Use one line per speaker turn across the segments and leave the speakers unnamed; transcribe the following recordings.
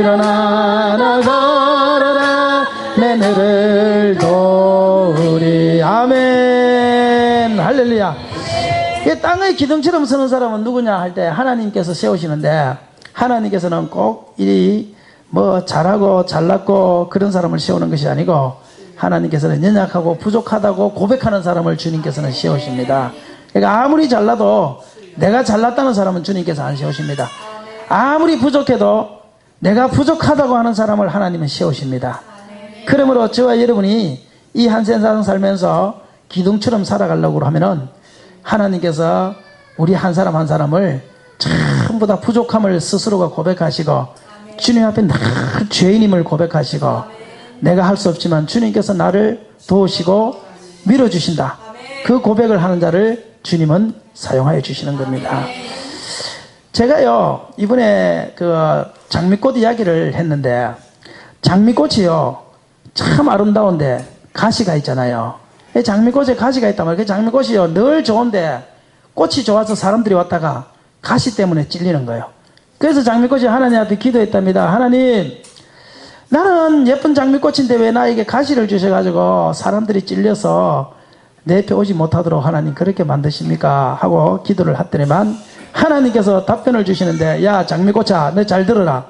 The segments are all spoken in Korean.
일어나 걸어라 내 너를 도우리. 아멘. 할렐루야. 이 땅의 기둥처럼 서는 사람은 누구냐 할 때 하나님께서 세우시는데, 하나님께서는 꼭 이 뭐 잘하고 잘났고 그런 사람을 세우는 것이 아니고, 하나님께서는 연약하고 부족하다고 고백하는 사람을 주님께서는 세우십니다. 그러니까 아무리 잘나도 내가 잘났다는 사람은 주님께서 안 세우십니다. 아무리 부족해도 내가 부족하다고 하는 사람을 하나님은 세우십니다. 그러므로 저와 여러분이 이 한 세상 살면서 기둥처럼 살아가려고 하면은 하나님께서 우리 한 사람 한 사람을 전부 다 부족함을 스스로가 고백하시고, 주님 앞에 늘 죄인임을 고백하시고, 내가 할 수 없지만 주님께서 나를 도우시고 밀어주신다, 그 고백을 하는 자를 주님은 사용하여 주시는 겁니다. 제가요 이번에 그 장미꽃 이야기를 했는데, 장미꽃이요 참 아름다운데 가시가 있잖아요. 장미꽃에 가시가 있단 말이에요. 그 장미꽃이요 늘 좋은데 꽃이 좋아서 사람들이 왔다가 가시 때문에 찔리는 거예요. 그래서 장미꽃이 하나님 앞에 기도했답니다. 하나님, 나는 예쁜 장미꽃인데 왜 나에게 가시를 주셔가지고 사람들이 찔려서 내 옆에 오지 못하도록 하나님 그렇게 만드십니까? 하고 기도를 했더니만 하나님께서 답변을 주시는데, 야 장미꽃아, 너 잘 들어라.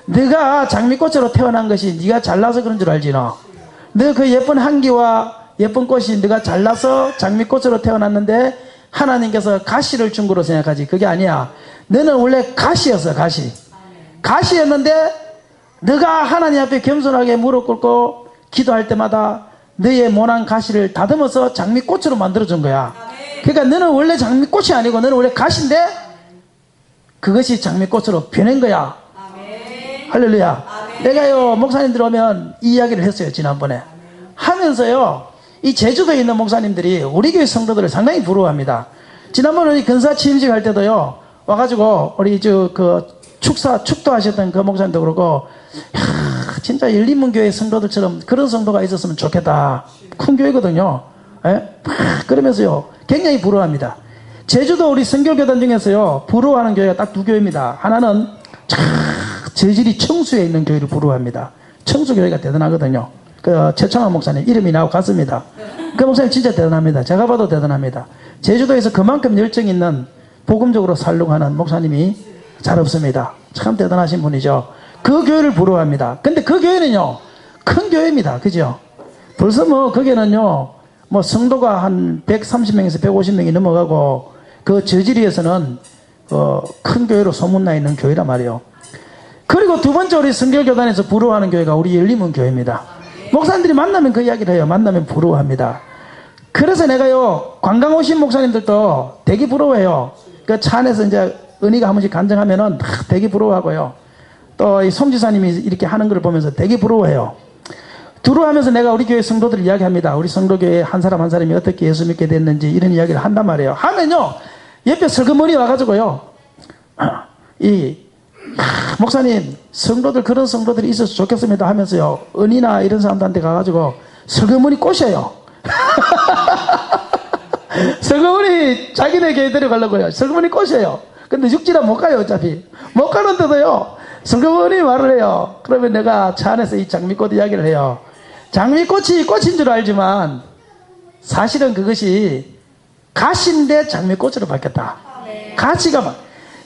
네가 장미꽃으로 태어난 것이 네가 잘나서 그런 줄 알지? 너 그 예쁜 향기와 예쁜 꽃이 네가 잘나서 장미꽃으로 태어났는데 하나님께서 가시를 준 거로 생각하지. 그게 아니야. 너는 원래 가시였어. 가시였는데 네가 하나님 앞에 겸손하게 무릎 꿇고 기도할 때마다 너의 모난 가시를 다듬어서 장미꽃으로 만들어준 거야. 그러니까 너는 원래 장미꽃이 아니고 너는 원래 가시인데 그것이 장미꽃으로 변한 거야. 할렐루야. 내가요 목사님들 오면 이 이야기를 했어요. 지난번에 하면서요, 이 제주도에 있는 목사님들이 우리 교회 성도들을 상당히 부러워합니다. 지난번에 우리 근사 취임식 할 때도요 와가지고 우리 축도하셨던 그 목사님도 그러고, 야, 진짜 열린문교회 성도들처럼 그런 성도가 있었으면 좋겠다. 큰 교회거든요. 예? 그러면서요 굉장히 부러워합니다. 제주도 우리 선교교단 중에서요 부러워하는 교회가 딱 두 교회입니다. 하나는 제주리 청수에 있는 교회를 부러워합니다. 청수교회가 대단하거든요. 그 최창환 목사님 이름이 나오고 갔습니다. 그 목사님 진짜 대단합니다. 제가 봐도 대단합니다. 제주도에서 그만큼 열정 있는 복음적으로 살려고 하는 목사님이 잘 없습니다. 참 대단하신 분이죠. 그 교회를 부러워합니다. 근데 그 교회는요 큰 교회입니다. 그죠? 벌써 뭐 거기는요 뭐 성도가 한 130명에서 150명이 넘어가고, 그 저지리에서는 큰 교회로 소문나 있는 교회란 말이에요. 그리고 두 번째 우리 선교교단에서 부러워하는 교회가 우리 열림은 교회입니다. 목사님들이 만나면 그 이야기를 해요. 만나면 부러워합니다. 그래서 내가요 관광 오신 목사님들도 되게 부러워해요. 그 차 안에서 이제 은희가 한 번씩 간증하면은 되게 부러워하고요. 또 이 송지사님이 이렇게 하는 걸 보면서 되게 부러워해요. 두루하면서 내가 우리 교회 성도들 이야기합니다. 우리 성도교회 한 사람 한 사람이 어떻게 예수 믿게 됐는지 이런 이야기를 한단 말이에요. 하면요 옆에 슬그머니 와가지고요, 목사님 성도들 그런 성도들이 있어서 좋겠습니다 하면서요 은희나 이런 사람들한테 가가지고 슬그머니 꼬셔요. 슬그머니 자기네 교회 데려가려고요. 슬그머니 꼬셔요. 근데 육지라 못 가요. 어차피 못 가는데도요 슬그머니 말을 해요. 그러면 내가 차 안에서 이 장미꽃 이야기를 해요. 장미꽃이 꽃인 줄 알지만 사실은 그것이 가시인데 장미꽃으로 바뀌었다. 가시가 막,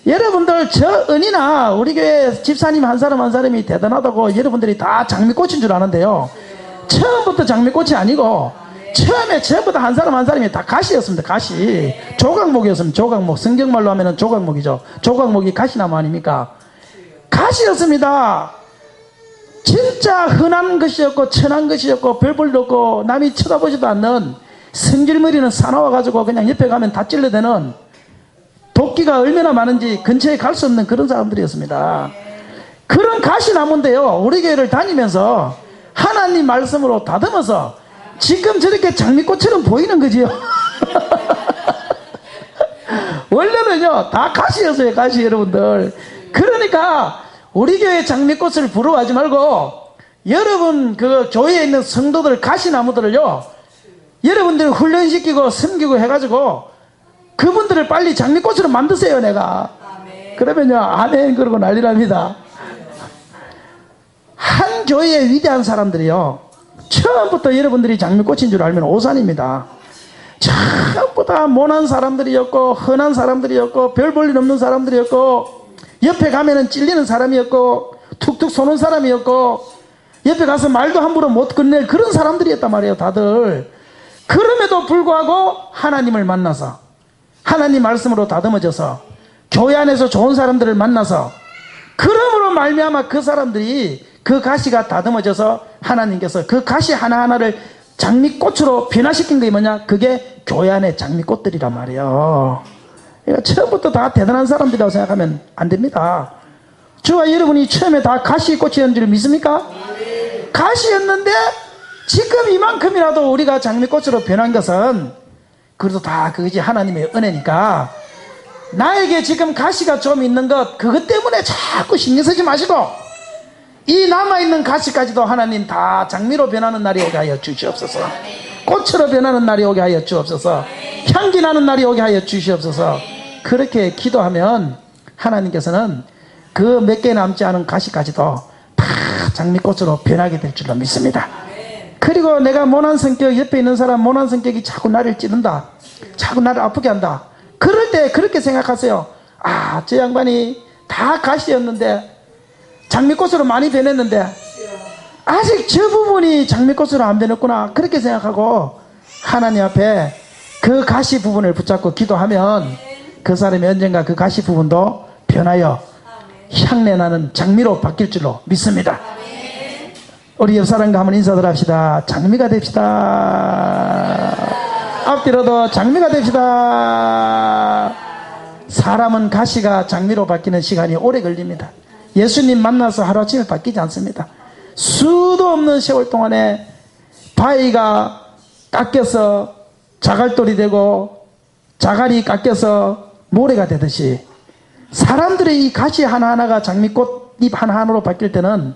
여러분들 저 은이나 우리 교회 집사님 한 사람 한 사람이 대단하다고 여러분들이 다 장미꽃인 줄 아는데요, 처음부터 장미꽃이 아니고 처음에 처음부터 한 사람 한 사람이 다 가시였습니다. 가시, 조각목이었습니다. 조각목, 성경말로 하면은 조각목이죠. 조각목이 가시나무 아닙니까? 가시였습니다. 진짜 흔한 것이었고 천한 것이었고 별볼도 없고 남이 쳐다보지도 않는 성질머리는 사나워가지고 그냥 옆에 가면 다 찔러대는, 도끼가 얼마나 많은지 근처에 갈 수 없는 그런 사람들이었습니다. 그런 가시나무인데요, 우리 교회를 다니면서 하나님 말씀으로 다듬어서 지금 저렇게 장미꽃처럼 보이는 거지요. 원래는요 다 가시였어요. 가시. 여러분들, 그러니까 우리 교회 장미꽃을 부러워하지 말고 여러분 그 교회에 있는 성도들 가시나무들을요 여러분들 훈련시키고 섬기고 해가지고 그분들을 빨리 장미꽃으로 만드세요. 내가 아멘. 그러면요 아멘 그러고 난리납니다. 가장 교회의 위대한 사람들이요, 처음부터 여러분들이 장미꽃인 줄 알면 오산입니다. 전부 다 모난 사람들이었고, 흔한 사람들이었고, 별 볼 일 없는 사람들이었고, 옆에 가면은 찔리는 사람이었고, 툭툭 쏘는 사람이었고, 옆에 가서 말도 함부로 못 건넬 그런 사람들이었단 말이에요, 다들. 그럼에도 불구하고 하나님을 만나서, 하나님 말씀으로 다듬어져서, 교회 안에서 좋은 사람들을 만나서, 그러므로 말미암아 그 사람들이, 그 가시가 다듬어져서 하나님께서 그 가시 하나하나를 장미꽃으로 변화시킨 게 뭐냐? 그게 교회 안의 장미꽃들이란 말이에요. 그러니까 처음부터 다 대단한 사람들이라고 생각하면 안 됩니다. 저와 여러분이 처음에 다 가시꽃이었는 줄 믿습니까? 가시였는데 지금 이만큼이라도 우리가 장미꽃으로 변한 것은 그래도 다 그것이 하나님의 은혜니까, 나에게 지금 가시가 좀 있는 것, 그것 때문에 자꾸 신경 쓰지 마시고, 이 남아있는 가시까지도 하나님 다 장미로 변하는 날이 오게 하여 주시옵소서. 꽃으로 변하는 날이 오게 하여 주옵소서. 향기 나는 날이 오게 하여 주시옵소서. 그렇게 기도하면 하나님께서는 그 몇 개 남지 않은 가시까지도 다 장미꽃으로 변하게 될 줄로 믿습니다. 그리고 내가 모난 성격, 옆에 있는 사람 모난 성격이 자꾸 나를 찌른다, 자꾸 나를 아프게 한다, 그럴 때 그렇게 생각하세요. 아, 저 양반이 다 가시였는데 장미꽃으로 많이 변했는데 아직 저 부분이 장미꽃으로 안 변했구나, 그렇게 생각하고 하나님 앞에 그 가시 부분을 붙잡고 기도하면 그 사람이 언젠가 그 가시 부분도 변하여 향내나는 장미로 바뀔 줄로 믿습니다. 우리 옆 사람과 한번 인사들 합시다. 장미가 됩시다. 앞뒤로도 장미가 됩시다. 사람은 가시가 장미로 바뀌는 시간이 오래 걸립니다. 예수님 만나서 하루아침에 바뀌지 않습니다. 수도 없는 세월 동안에 바위가 깎여서 자갈돌이 되고 자갈이 깎여서 모래가 되듯이 사람들의 이 가시 하나하나가 장미꽃잎 하나하나로 바뀔 때는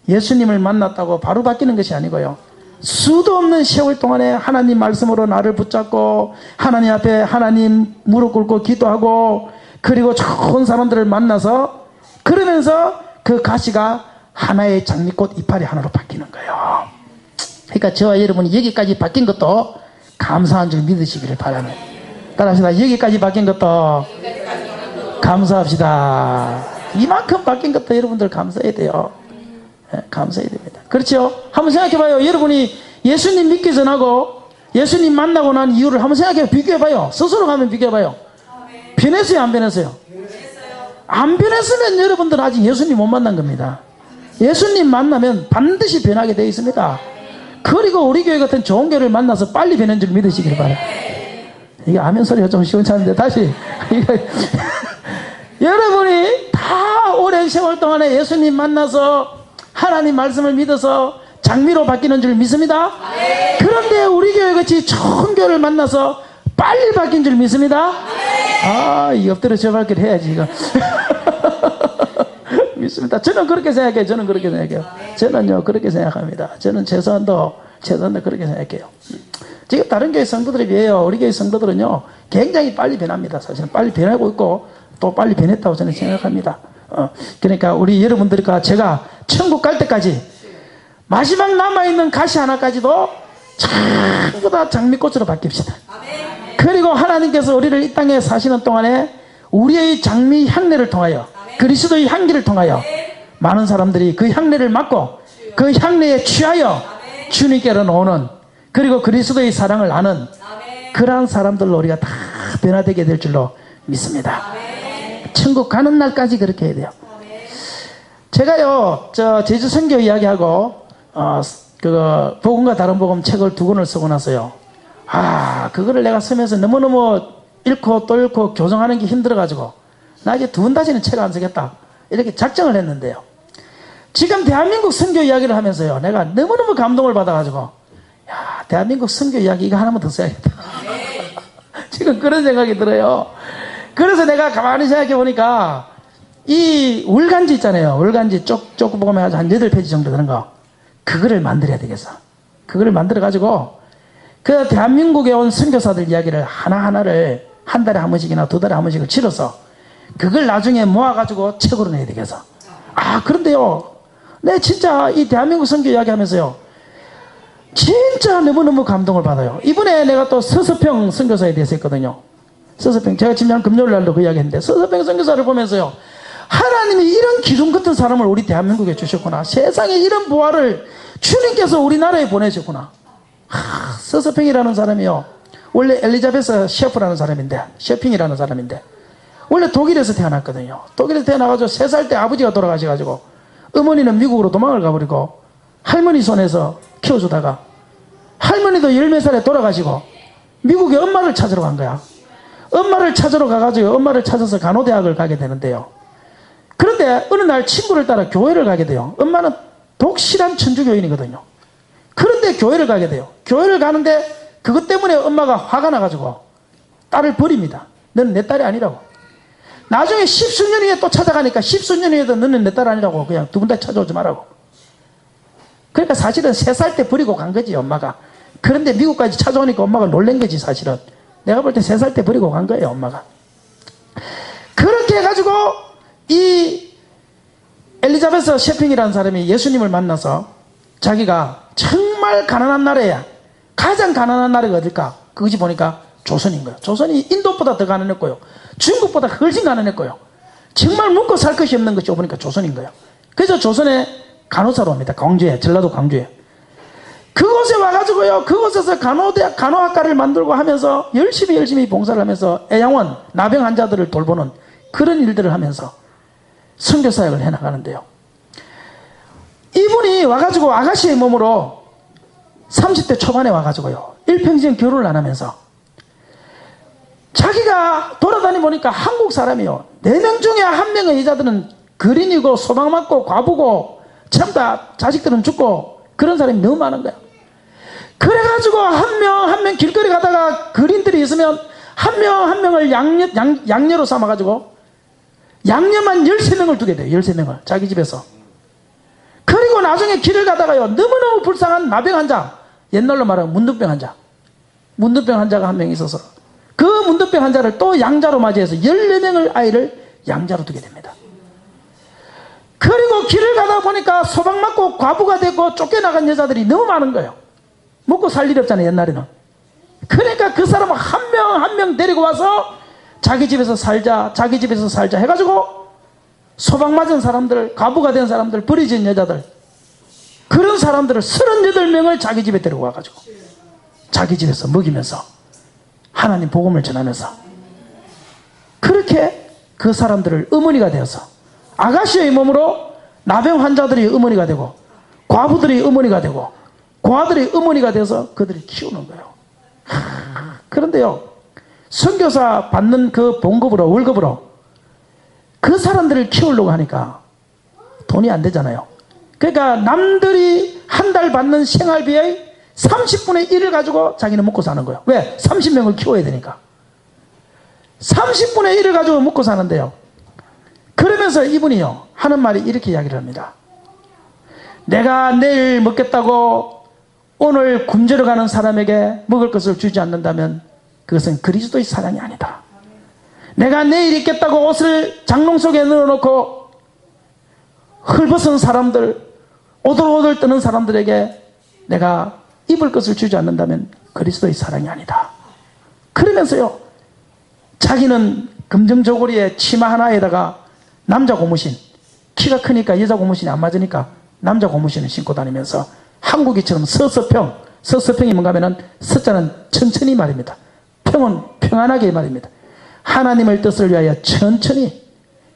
예수님을 만났다고 바로 바뀌는 것이 아니고요, 수도 없는 세월 동안에 하나님 말씀으로 나를 붙잡고 하나님 앞에 하나님 무릎 꿇고 기도하고, 그리고 좋은 사람들을 만나서, 그러면서 그 가시가 하나의 장미꽃 이파리 하나로 바뀌는 거예요. 그러니까 저와 여러분이 여기까지 바뀐 것도 감사한 줄 믿으시기를 바랍니다. 따라합시다. 여기까지 바뀐 것도 감사합시다. 이만큼 바뀐 것도 여러분들 감사해야 돼요. 네, 감사해야 됩니다. 그렇죠? 한번 생각해봐요. 여러분이 예수님 믿기 전하고 예수님 만나고 난 이유를 한번 생각해 비교해봐요. 스스로 가면 비교해봐요. 변했어요, 안 변했어요? 안 변했으면 여러분들은 아직 예수님 못 만난 겁니다. 예수님 만나면 반드시 변하게 되어 있습니다. 그리고 우리 교회 같은 좋은 교회를 만나서 빨리 변한 줄 믿으시길 바랍니다. 이게 아멘 소리가 좀 시원찮은데 다시 여러분이 다 오랜 세월 동안에 예수님 만나서 하나님 말씀을 믿어서 장미로 바뀌는 줄 믿습니다. 그런데 우리 교회 같이 좋은 교회를 만나서 빨리 바뀐 줄 믿습니다. 아, 이 엎드려 저발길 해야지 이거. 믿습니다. 저는 그렇게 생각해요. 저는 그렇게 생각해요. 저는요 그렇게 생각합니다. 저는 최소한도 그렇게 생각해요. 지금 다른 교회 성도들에 비해요, 우리 교회 성도들은요 굉장히 빨리 변합니다. 사실은 빨리 변하고 있고 또 빨리 변했다고 저는 생각합니다. 그러니까 우리 여러분들과 제가 천국 갈 때까지 마지막 남아있는 가시 하나까지도 전부 다 장미꽃으로 바뀝시다. 그리고 하나님께서 우리를 이 땅에 사시는 동안에 우리의 장미 향내를 통하여, 그리스도의 향기를 통하여 많은 사람들이 그 향내를 맡고 그 향내에 취하여 주님께로 오는, 그리고 그리스도의 사랑을 아는 그러한 사람들로 우리가 다 변화되게 될 줄로 믿습니다. 천국 가는 날까지 그렇게 해야 돼요. 제가요 저 제주 선교 이야기하고 그거 복음과 다른 복음 책을 2권을 쓰고 나서요, 그거를 내가 쓰면서 너무너무 읽고 또 읽고 교정하는 게 힘들어가지고 나 이제 2번 다시는 책을 안 쓰겠다 이렇게 작정을 했는데요, 지금 대한민국 선교 이야기를 하면서요 내가 너무너무 감동을 받아가지고 대한민국 선교 이야기 이거 하나만 더 써야겠다. 지금 그런 생각이 들어요. 그래서 내가 가만히 생각해 보니까 이 월간지 있잖아요, 월간지 쪽 보면 한 8페이지 정도 되는 거, 그거를 만들어야 되겠어. 그거를 만들어 가지고 그 대한민국에 온 선교사들 이야기를 하나하나를 한 달에 한 번씩이나 2달에 한 번씩을 치러서 그걸 나중에 모아가지고 책으로 내야 되겠어. 그런데요 내 진짜 이 대한민국 선교 이야기하면서요, 진짜 너무너무 감동을 받아요. 이번에 내가 또 서서평 선교사에 대해서 했거든요. 서서평, 제가 지난 금요일 날도 그 이야기 했는데, 서서평 선교사를 보면서요, 하나님이 이런 기둥 같은 사람을 우리 대한민국에 주셨구나. 세상에 이런 부활을 주님께서 우리나라에 보내셨구나. 서서평이라는 사람이요, 원래 엘리자베스 셰프라는 사람인데, 셰핑이라는 사람인데, 원래 독일에서 태어났거든요. 독일에서 태어나가지고 3살 때 아버지가 돌아가셔가지고 어머니는 미국으로 도망을 가버리고 할머니 손에서 키워주다가 할머니도 10몇 살에 돌아가시고 미국에 엄마를 찾으러 간 거야. 엄마를 찾으러 가가지고 엄마를 찾아서 간호대학을 가게 되는데요. 그런데 어느 날 친구를 따라 교회를 가게 돼요. 엄마는 독실한 천주교인이거든요. 그런데 교회를 가게 돼요. 교회를 가는데 그것 때문에 엄마가 화가 나가지고 딸을 버립니다. 너는 내 딸이 아니라고. 나중에 십수년 후에 또 찾아가니까 십수년 후에도 너는 내 딸 아니라고, 그냥 두 분 다 찾아오지 말라고. 그러니까 사실은 3살 때 버리고 간 거지, 엄마가. 그런데 미국까지 찾아오니까 엄마가 놀란 거지, 사실은. 내가 볼 때 3살 때 버리고 간 거예요, 엄마가. 그렇게 해가지고 이 엘리자베스 셰핑이라는 사람이 예수님을 만나서 자기가 정말 가난한 나라야, 가장 가난한 나라가 어딜까? 그것이 보니까 조선인 거예요. 조선이 인도보다 더 가난했고요, 중국보다 훨씬 가난했고요, 정말 먹고 살 것이 없는 것이 보니까 조선인 거예요. 그래서 조선에 간호사로 옵니다. 광주에, 전라도 광주에. 그곳에 와가지고요, 그곳에서 간호학과를 만들고 하면서 열심히 봉사를 하면서 애양원, 나병 환자들을 돌보는 그런 일들을 하면서 선교사역을 해나가는데요. 이분이 와가지고 아가씨의 몸으로 30대 초반에 와가지고요, 일평생 결혼을 안 하면서 자기가 돌아다니 보니까 한국 사람이요, 4명 중에 1명의 여자들은 거린이고 소방 맞고 과부고 전부 다 자식들은 죽고 그런 사람이 너무 많은 거야. 그래가지고 한 명 길거리 가다가 거린들이 있으면 한 명을 양녀로 삼아가지고 양녀만 13명을 두게 돼요. 13명을 자기 집에서. 그리고 나중에 길을 가다가요, 너무너무 불쌍한 나병 환자, 옛날로 말하면 문둥병 환자가 한 명 있어서 그 문둥병 환자를 또 양자로 맞이해서 14명을 아이를 양자로 두게 됩니다. 그리고 길을 가다 보니까 소방 맞고 과부가 되고 쫓겨나간 여자들이 너무 많은 거예요. 먹고 살 일이 없잖아요, 옛날에는. 그러니까 그 사람을 한 명 데리고 와서 자기 집에서 살자 해가지고 소방 맞은 사람들, 과부가 된 사람들, 버려진 여자들, 그런 사람들을 38명을 자기 집에 데리고 와가지고 자기 집에서 먹이면서 하나님 복음을 전하면서 그렇게 그 사람들을 어머니가 되어서 아가씨의 몸으로 나병 환자들이 어머니가 되고 과부들이 어머니가 되고 고아들이 어머니가 돼서 그들이 키우는 거예요. 그런데요, 선교사 받는 그 봉급으로, 월급으로 그 사람들을 키우려고 하니까 돈이 안 되잖아요. 그러니까 남들이 한 달 받는 생활비의 30분의 1을 가지고 자기는 먹고 사는 거예요. 왜? 30명을 키워야 되니까. 30분의 1을 가지고 먹고 사는데요, 그러면서 이분이요, 하는 말이 이렇게 이야기를 합니다. 내가 내일 먹겠다고 오늘 굶주려 가는 사람에게 먹을 것을 주지 않는다면 그것은 그리스도의 사랑이 아니다. 내가 내일 입겠다고 옷을 장롱 속에 넣어놓고 헐벗은 사람들, 오돌오돌 떠는 사람들에게 내가 입을 것을 주지 않는다면 그리스도의 사랑이 아니다. 그러면서요, 자기는 금정 저고리에 치마 하나에다가 남자 고무신, 키가 크니까 여자 고무신이 안 맞으니까 남자 고무신을 신고 다니면서 한국이처럼 서서평이 뭔가 하면은 서자는 천천히 말입니다. 평은 평안하게 말입니다. 하나님의 뜻을 위하여 천천히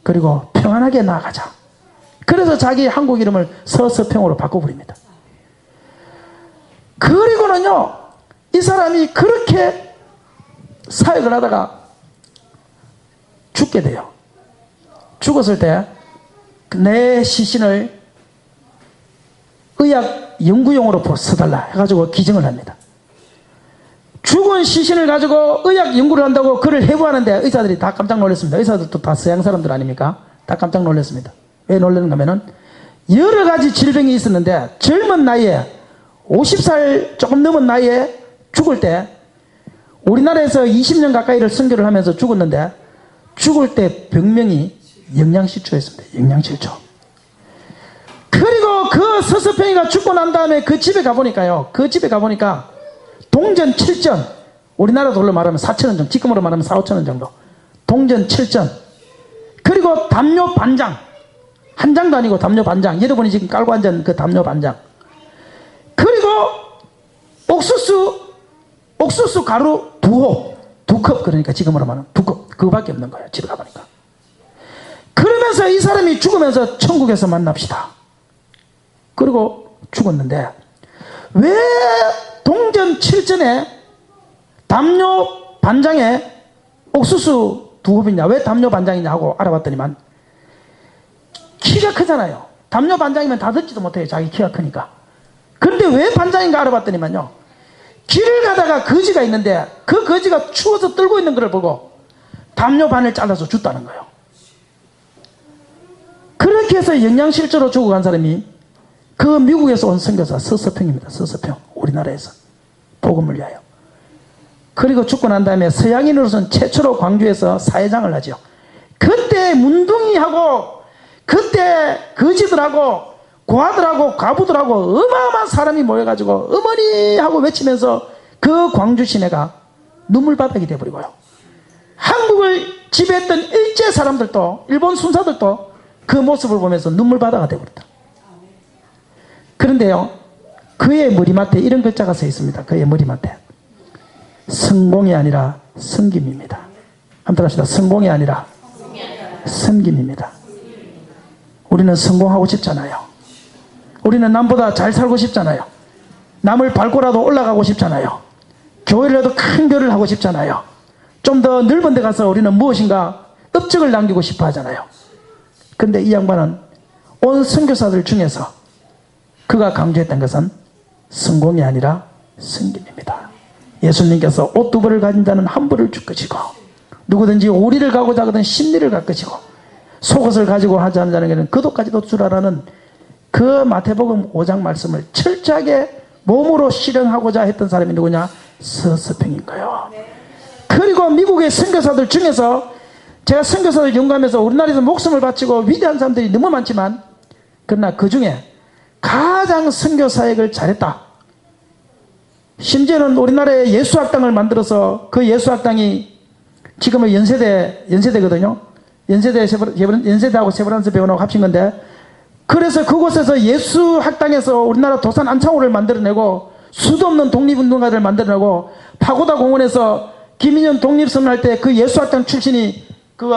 그리고 평안하게 나아가자. 그래서 자기 한국 이름을 서서평으로 바꿔버립니다. 그리고는요, 이 사람이 그렇게 사역을 하다가 죽게 돼요. 죽었을 때 내 시신을 의학 연구용으로 써달라 해가지고 기증을 합니다. 죽은 시신을 가지고 의학 연구를 한다고 그를 해부하는데 의사들이 다 깜짝 놀랐습니다. 의사들도 다 서양 사람들 아닙니까? 다 깜짝 놀랐습니다. 왜 놀라는가 하면은 여러 가지 질병이 있었는데 젊은 나이에 50살 조금 넘은 나이에 죽을 때, 우리나라에서 20년 가까이를 선교를 하면서 죽었는데 죽을 때 병명이 영양실조였습니다. 영양실조. 그리고 그리고 그 서서평이가 죽고 난 다음에 그 집에 가보니까요, 그 집에 가보니까 동전 7전, 우리나라 돈으로 말하면 4,000원 정도, 지금으로 말하면 4, 5,000원 정도, 동전 7전, 그리고 담요 반장, 한 장도 아니고 담요 반장, 여러분이 지금 깔고 앉은 그 담요 반장, 그리고 옥수수 가루 2호, 2컵, 그러니까 지금으로 말하면 2컵, 그거밖에 없는 거예요. 집에 가보니까. 그러면서 이 사람이 죽으면서 천국에서 만납시다. 그리고 죽었는데, 왜 동전 7전에 담요 반장에 옥수수 2홉이냐, 왜 담요 반장이냐 하고 알아봤더니만, 키가 크잖아요. 담요 반장이면 다 듣지도 못해요. 자기 키가 크니까. 그런데 왜 반장인가 알아봤더니만요, 길을 가다가 거지가 있는데 그 거지가 추워서 떨고 있는 걸 보고 담요 반을 잘라서 줬다는 거예요. 그렇게 해서 영양실조로 죽어간 사람이 그 미국에서 온 선교사 서서평입니다. 서서평. 우리나라에서 복음을 위하여. 그리고 죽고 난 다음에 서양인으로서는 최초로 광주에서 사회장을 하죠. 그때 문둥이하고 그때 거지들하고 고아들하고 과부들하고 어마어마한 사람이 모여가지고 어머니 하고 외치면서 그 광주 시내가 눈물바닥이 돼버리고요, 한국을 지배했던 일제 사람들도, 일본 순사들도 그 모습을 보면서 눈물바다가 되어버렸다. 그런데요, 그의 머리맡에 이런 글자가 써 있습니다. 그의 머리맡에 성공이 아니라 섬김입니다. 한번 합시다. 성공이 아니라 섬김입니다. 우리는 성공하고 싶잖아요. 우리는 남보다 잘 살고 싶잖아요. 남을 밟고라도 올라가고 싶잖아요. 교회라도 큰 교회를 하고 싶잖아요. 좀 더 넓은 데 가서 우리는 무엇인가 업적을 남기고 싶어 하잖아요. 그런데 이 양반은 온 선교사들 중에서 그가 강조했던 것은 성공이 아니라 섬김입니다. 예수님께서 옷 2벌을 가진 자는 1벌을 줄 것이고, 누구든지 오리를 가고자 하거든 심리를 갈 것이고, 속옷을 가지고 하지 않는 자는 그도까지도 주라라는 그 마태복음 5장 말씀을 철저하게 몸으로 실행하고자 했던 사람이 누구냐? 서서평인 거예요. 그리고 미국의 선교사들 중에서, 제가 선교사들 연구하면서 우리나라에서 목숨을 바치고 위대한 사람들이 너무 많지만, 그러나 그 중에 가장 선교 사역을 잘했다, 심지어는 우리나라에 예수학당을 만들어서 그 예수학당이 지금은 연세대거든요. 연세대하고 세브란스 배원하고 합친 건데, 그래서 그곳에서 예수학당에서 우리나라 도산 안창호를 만들어내고, 수도 없는 독립운동가들을 만들어내고, 파고다 공원에서 김인현 독립선언할 때 그 예수학당 출신이 그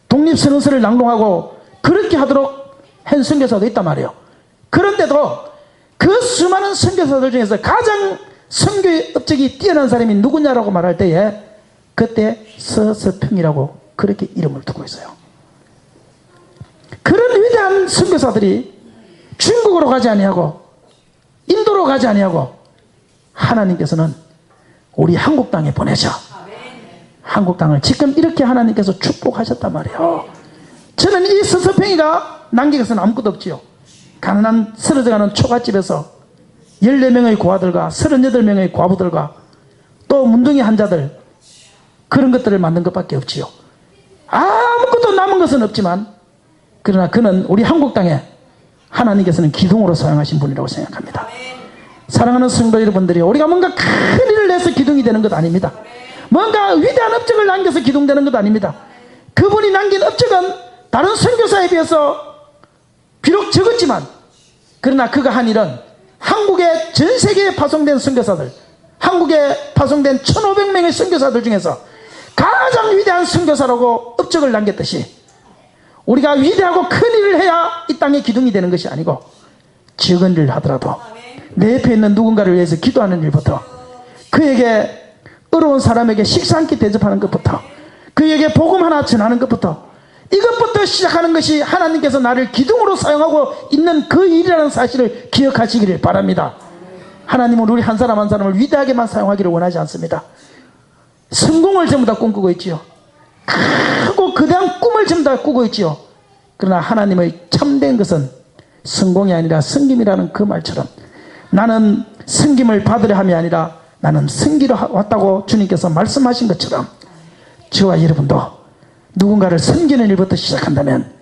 독립선언서를 낭독하고 그렇게 하도록 한 선교사도 있단 말이에요. 그런데도 그 수많은 선교사들 중에서 가장 선교의 업적이 뛰어난 사람이 누구냐라고 말할 때에 그때 서서평이라고 그렇게 이름을 두고 있어요. 그런 위대한 선교사들이 중국으로 가지 아니하고 인도로 가지 아니하고 하나님께서는 우리 한국 땅에 보내셔. 한국 땅을 지금 이렇게 하나님께서 축복하셨단 말이에요. 저는 이 서서평이가 남긴 것은 아무것도 없지요. 가난한 쓰러져가는 초가집에서 14명의 고아들과 38명의 과부들과 또 문둥이 환자들, 그런 것들을 만든 것밖에 없지요. 아무것도 남은 것은 없지만, 그러나 그는 우리 한국 땅에 하나님께서는 기둥으로 사용하신 분이라고 생각합니다. 사랑하는 성도 여러분들이, 우리가 뭔가 큰 일을 내서 기둥이 되는 것 아닙니다. 뭔가 위대한 업적을 남겨서 기둥되는 것 아닙니다. 그분이 남긴 업적은 다른 선교사에 비해서 비록 적었지만, 그러나 그가 한 일은 한국의 전 세계에 파송된 선교사들, 한국에 파송된 1500명의 선교사들 중에서 가장 위대한 선교사라고 업적을 남겼듯이, 우리가 위대하고 큰 일을 해야 이 땅에 기둥이 되는 것이 아니고, 적은 일을 하더라도 내 옆에 있는 누군가를 위해서 기도하는 일부터, 그에게 어려운 사람에게 식사 한 끼 대접하는 것부터, 그에게 복음 하나 전하는 것부터, 이것부터 시작하는 것이 하나님께서 나를 기둥으로 사용하고 있는 그 일이라는 사실을 기억하시기를 바랍니다. 하나님은 우리 한 사람 한 사람을 위대하게만 사용하기를 원하지 않습니다. 성공을 전부 다 꿈꾸고 있지요. 크고 거대한 꿈을 전부 다 꾸고 있지요. 그러나 하나님의 참된 것은 성공이 아니라 섬김이라는 그 말처럼, 나는 섬김을 받으려 함이 아니라 나는 섬기러 왔다고 주님께서 말씀하신 것처럼, 저와 여러분도 누군가를 섬기는 일부터 시작한다면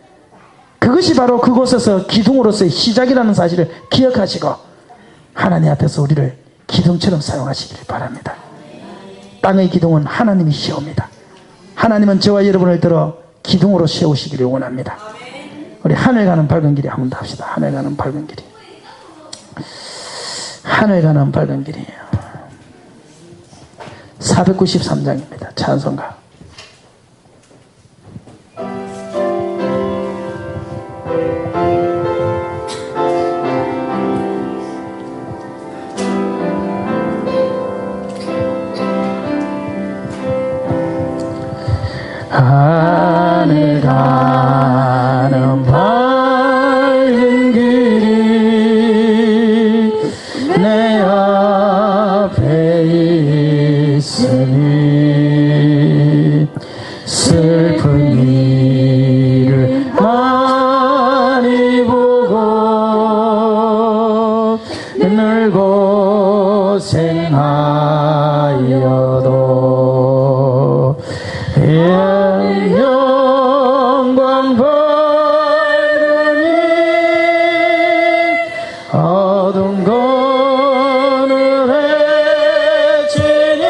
그것이 바로 그곳에서 기둥으로서의 시작이라는 사실을 기억하시고 하나님 앞에서 우리를 기둥처럼 사용하시기를 바랍니다. 땅의 기둥은 하나님이 세웁니다. 하나님은 저와 여러분을 들어 기둥으로 세우시기를 원합니다. 우리 하늘 가는 밝은 길이 한번 더 합시다. 하늘 가는 밝은 길이. 하늘 가는 밝은 길이에요. 493장입니다. 찬송가. 하늘 가는 밝은 길이 내 앞에 있으니 슬픈 일을 많이 보고 늘 고생하여도 영광 밝으니 어두운 그늘에 지니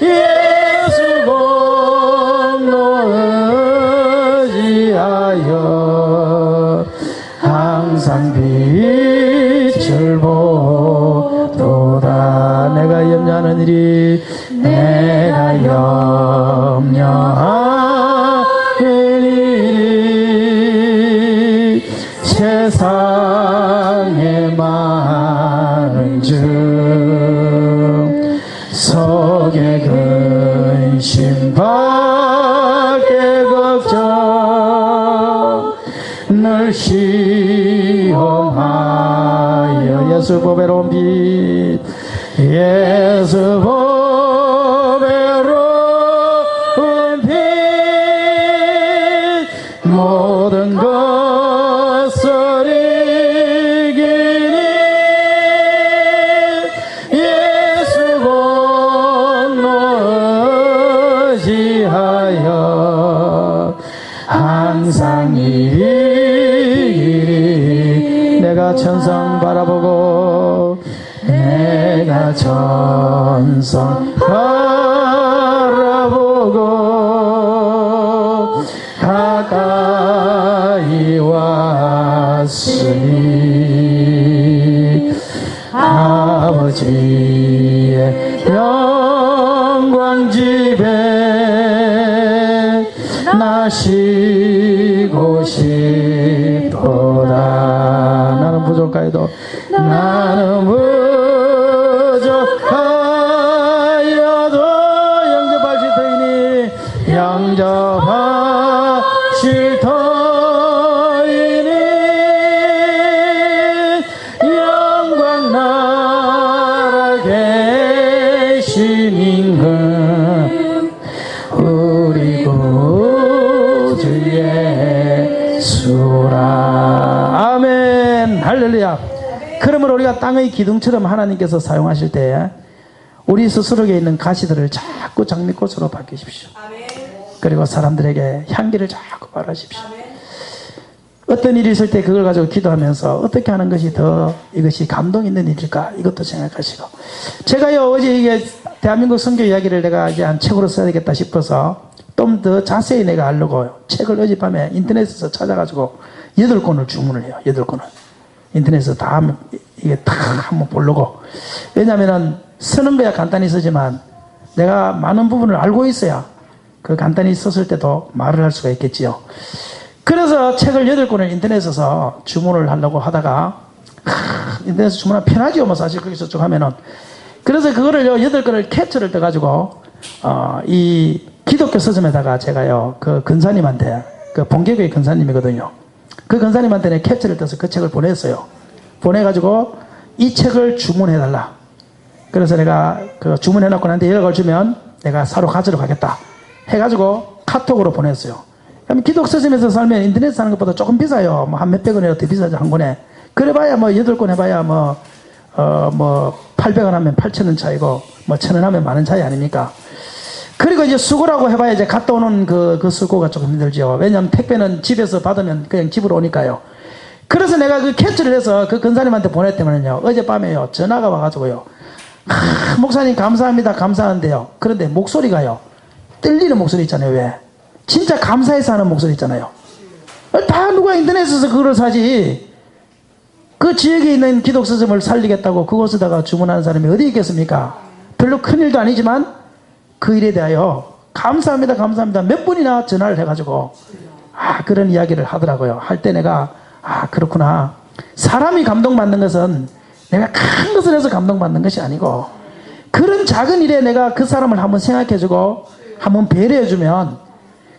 예수 공로 의지하여 항상 빛을 보도다. 내가 염려하는 일이 내가 염려하는 일이 세상에 많은 중 속에 근심 밖에 걱정 늘 시험하여 예수 보배로운 빛 예수 보배로운 빛 모든 것을 이기니 예수 공로 의지하여 항상 이기리. 내가 천성 바라보고 내가 천성 바라보고 가까이 왔으니 아버지의 영광 집에 나 쉬고 싶도다. 나는 부족하여도 나는 부족하여도 영접하실 터이니 영접하실 터이니 영광 나라 계신 임금 우리 구주 예수라. 아멘. 할렐루야. 그러므로 우리가 땅의 기둥처럼 하나님께서 사용하실 때 우리 스스로에 있는 가시들을 자꾸 장미꽃으로 바뀌십시오. 그리고 사람들에게 향기를 자꾸 바라십시오. 어떤 일이 있을 때 그걸 가지고 기도하면서 어떻게 하는 것이 더 이것이 감동 있는 일일까, 이것도 생각하시고. 제가요 어제 이게 대한민국 선교 이야기를 내가 이제 한 책으로 써야 되겠다 싶어서 좀 더 자세히 내가 알려고 책을 어젯밤에 인터넷에서 찾아가지고 8권을 주문을 해요. 8권을 인터넷에서 다 이게 다 한번 보려고. 왜냐하면은 쓰는 거야 간단히 쓰지만 내가 많은 부분을 알고 있어야 그 간단히 썼을 때도 말을 할 수가 있겠지요. 그래서 책을 8권을 인터넷에서 주문을 하려고 하다가 인터넷에서 주문하면 편하지요. 뭐 사실 거기서 쭉 하면은. 그래서 그거를요 8권을 캡처를 떠가지고 이 기독교 서점에다가 제가요 그 근사님한테, 그 본계교회 근사님이거든요. 그 근사님한테 캡처를 떠서 그 책을 보냈어요. 보내가지고 이 책을 주문해달라. 그래서 내가 그 주문해놓고 나한테 연락을 주면 내가 사러 가지러 가겠다 해가지고 카톡으로 보냈어요. 그럼 기독 서점에서 살면 인터넷 사는 것보다 조금 비싸요. 뭐 한 몇백 원이라도 더 비싸죠, 한 권에. 그래봐야 뭐 8권 해봐야 뭐 800원 하면 8,000원 차이고 뭐 1,000원 하면 10,000원 차이 아닙니까? 그리고 이제 수고라고 해봐야 이제 갔다 오는 그 수고가 조금 힘들죠. 왜냐하면 택배는 집에서 받으면 그냥 집으로 오니까요. 그래서 내가 그 캡처를 해서 그 근사님한테 보냈더니요, 어젯밤에요, 전화가 와가지고요, 목사님 감사합니다, 감사한데요. 그런데 목소리가요, 떨리는 목소리 있잖아요. 왜? 진짜 감사해서 하는 목소리 있잖아요. 다 누가 인터넷에서 그걸 사지. 그 지역에 있는 기독 서점을 살리겠다고 그곳에다가 주문하는 사람이 어디 있겠습니까? 별로 큰 일도 아니지만 그 일에 대하여 감사합니다, 감사합니다 몇 번이나 전화를 해가지고 그런 이야기를 하더라고요. 할 때 내가 그렇구나. 사람이 감동받는 것은 내가 큰 것을 해서 감동받는 것이 아니고, 그런 작은 일에 내가 그 사람을 한번 생각해주고 한번 배려해주면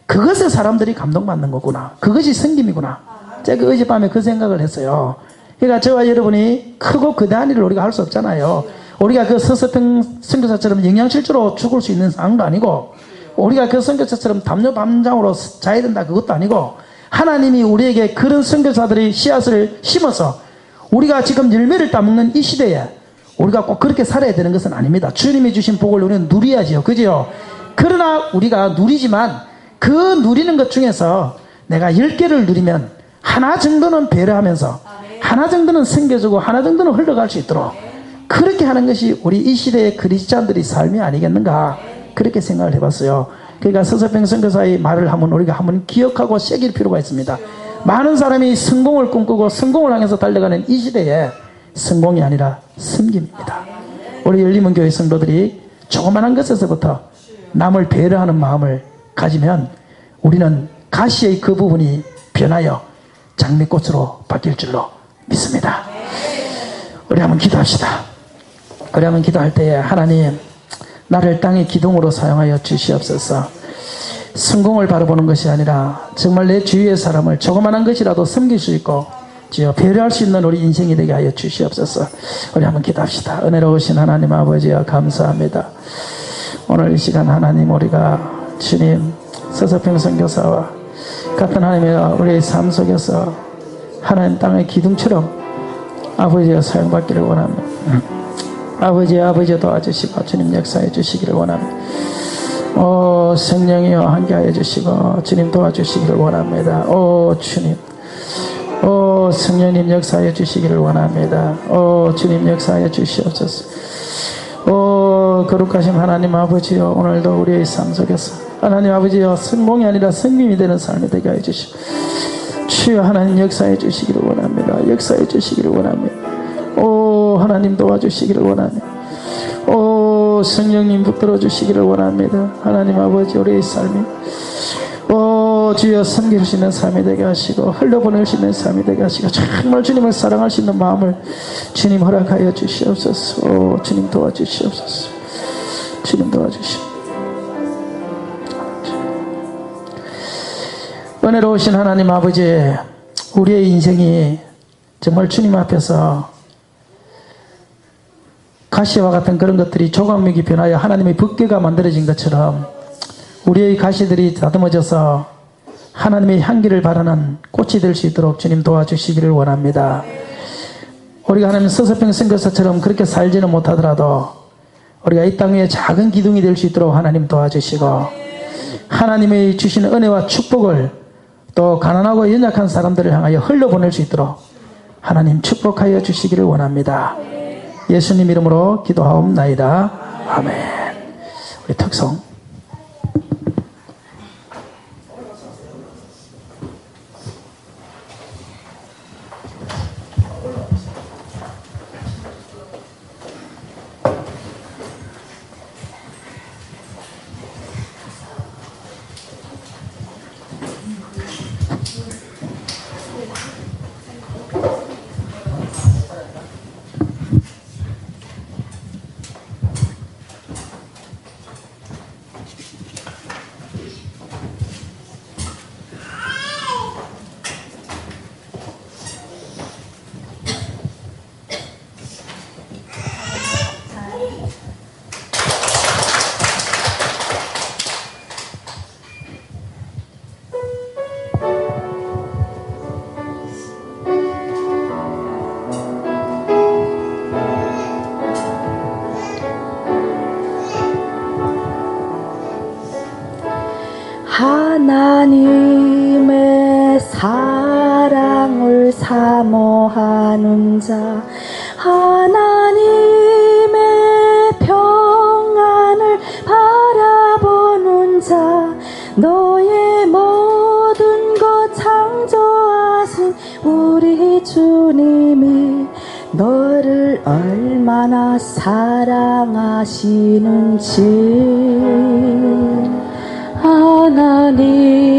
그것에 사람들이 감동받는 거구나. 그것이 성김이구나. 제가 어젯밤에 그 생각을 했어요. 그러니까 저와 여러분이 크고 거대한 일을 우리가 할 수 없잖아요. 우리가 그 서서평 선교사처럼 영양실조로 죽을 수 있는 상황도 아니고, 우리가 그 선교사처럼 담요 밤장으로 자야 된다 그것도 아니고, 하나님이 우리에게 그런 선교사들의 씨앗을 심어서 우리가 지금 열매를 따먹는 이 시대에 우리가 꼭 그렇게 살아야 되는 것은 아닙니다. 주님이 주신 복을 우리는 누려야지요. 그죠? 그러나 우리가 누리지만 그 누리는 것 중에서 내가 10개를 누리면 하나 정도는 배려하면서 하나 정도는 섬겨주고 하나 정도는 흘러갈 수 있도록 그렇게 하는 것이 우리 이 시대의 그리스도인들의 삶이 아니겠는가, 그렇게 생각을 해봤어요. 그러니까 서서평 선교사의 말을 우리가 한번 기억하고 새길 필요가 있습니다. 많은 사람이 성공을 꿈꾸고 성공을 향해서 달려가는 이 시대에 성공이 아니라 섬김입니다. 우리 열림은 교회 성도들이 조그만한 것에서부터 남을 배려하는 마음을 가지면 우리는 가시의 그 부분이 변하여 장미꽃으로 바뀔 줄로 믿습니다. 우리 한번 기도합시다. 우리 한번 기도할 때에, 하나님, 나를 땅의 기둥으로 사용하여 주시옵소서. 성공을 바라보는 것이 아니라 정말 내 주위의 사람을 조그만한 것이라도 섬길 수 있고 주여 배려할 수 있는 우리 인생이 되게 하여 주시옵소서. 우리 한번 기도합시다. 은혜로우신 하나님 아버지여, 감사합니다. 오늘 이 시간 하나님, 우리가 주님 서서평 선교사와 같은 하나님의 우리의 삶 속에서 하나님 땅의 기둥처럼 아버지여 사용받기를 원합니다. 아버지 도와주시고 주님 역사해 주시기를 원합니다. 성령이여 함께하여 주시고 주님 도와주시기를 원합니다. 주님, 성령님 역사해 주시기를 원합니다. 주님 역사해 주시옵소서. 거룩하신 하나님 아버지여, 오늘도 우리의 삶 속에서 하나님 아버지여 성공이 아니라 성김이 되는 삶이 되게 하여 주시고 주여 하나님 역사해 주시기를 원합니다. 역사해 주시기를 원합니다. 하나님 도와주시기를 원합니다. 성령님 붙들어 주시기를 원합니다. 하나님 아버지, 우리의 삶이 주여 섬길 수 있는 삶이 되게 하시고 흘려보낼 수 있는 삶이 되게 하시고 정말 주님을 사랑할 수 있는 마음을 주님 허락하여 주시옵소서. 주님 도와주시옵소서. 주님 도와주시옵소서. 은혜로우신 하나님 아버지, 우리의 인생이 정말 주님 앞에서 가시와 같은 그런 것들이 조각목이 변하여 하나님의 법궤가 만들어진 것처럼 우리의 가시들이 다듬어져서 하나님의 향기를 바라는 꽃이 될 수 있도록 주님 도와주시기를 원합니다. 우리가 하나님 서서평 선교사처럼 그렇게 살지는 못하더라도 우리가 이 땅 위에 작은 기둥이 될 수 있도록 하나님 도와주시고, 하나님의 주신 은혜와 축복을 또 가난하고 연약한 사람들을 향하여 흘려보낼 수 있도록 하나님 축복하여 주시기를 원합니다. 예수님 이름으로 기도하옵나이다. 아멘. 우리 특성
하나님의 사랑을 사모하는 자, 하나님의 평안을 바라보는 자, 너의 모든 것 창조하신 우리 주님이 너를 얼마나 사랑하시는지 하나님께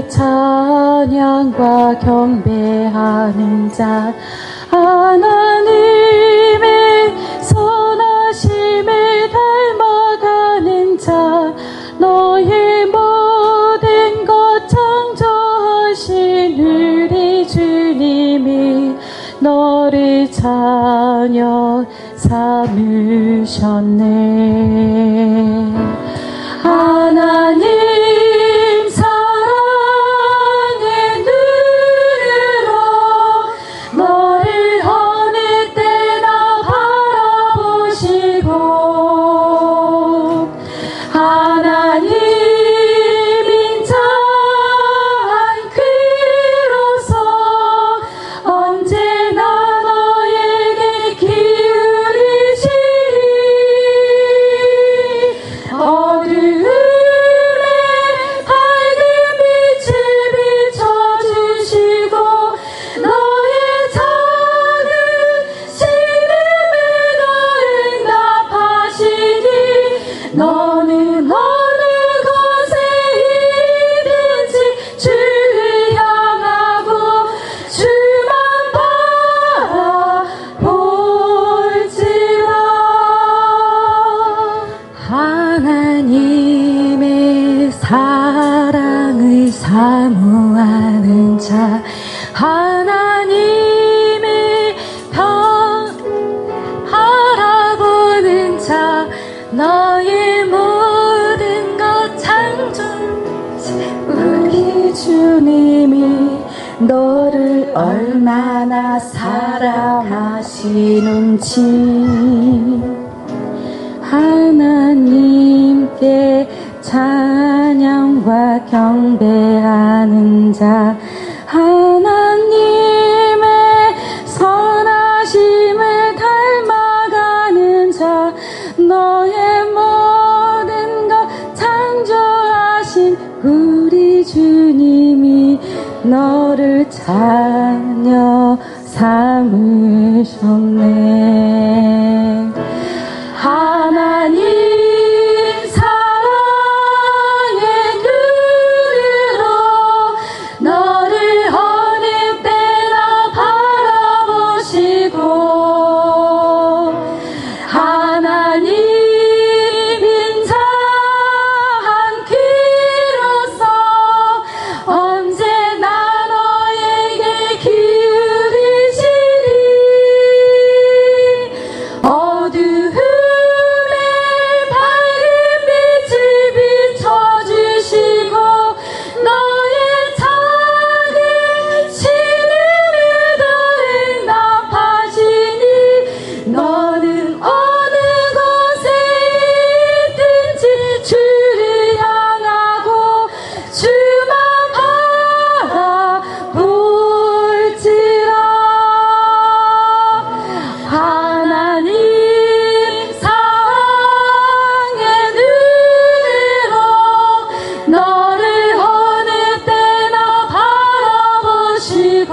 찬양과 경배하는 자, 하나님의 선하심을 닮아가는 자, 너의 모든 것 창조하신 우리 주님이 너를 자녀 삼으셨네. 하나님 사랑의 눈으로 너를 어느 때나 바라보시고, 하나님 인자한 귀로서 언제나 너에게 기울이시리. 어두움에 밝은 빛을 비춰주시고 너의 작은 신음에 너 응답하시니, 너는 어느 곳에 있든지 주를 향하고 주만 바라볼지라. 하나님의 사랑을 사모하는 자, 하나님의 평 바라보는 자, 너의 모든 것 창조하신 우리 주님이 너를 얼마나 사랑하시는지 하나님께 찬양과 경배하는 자, 하나님의 선하심을 닮아가는 자, 너의 모든 것 창조하신 우리 주님이 너를 자녀 삼으셨네. 하나님 사랑의 눈으로 너를 어느 때나 바라보시고, 하나님 인자한 귀로서 언제나 너에게 기울이시리. 어두움에 밝은 빛을 비춰주시고 너의 작은 신음에도 응답하시니, 너는 어느 곳에 있든지 주를 향하고 주만 바라볼지라. 하나님 사랑의 눈으로 너를 어느 때나 바라보시고,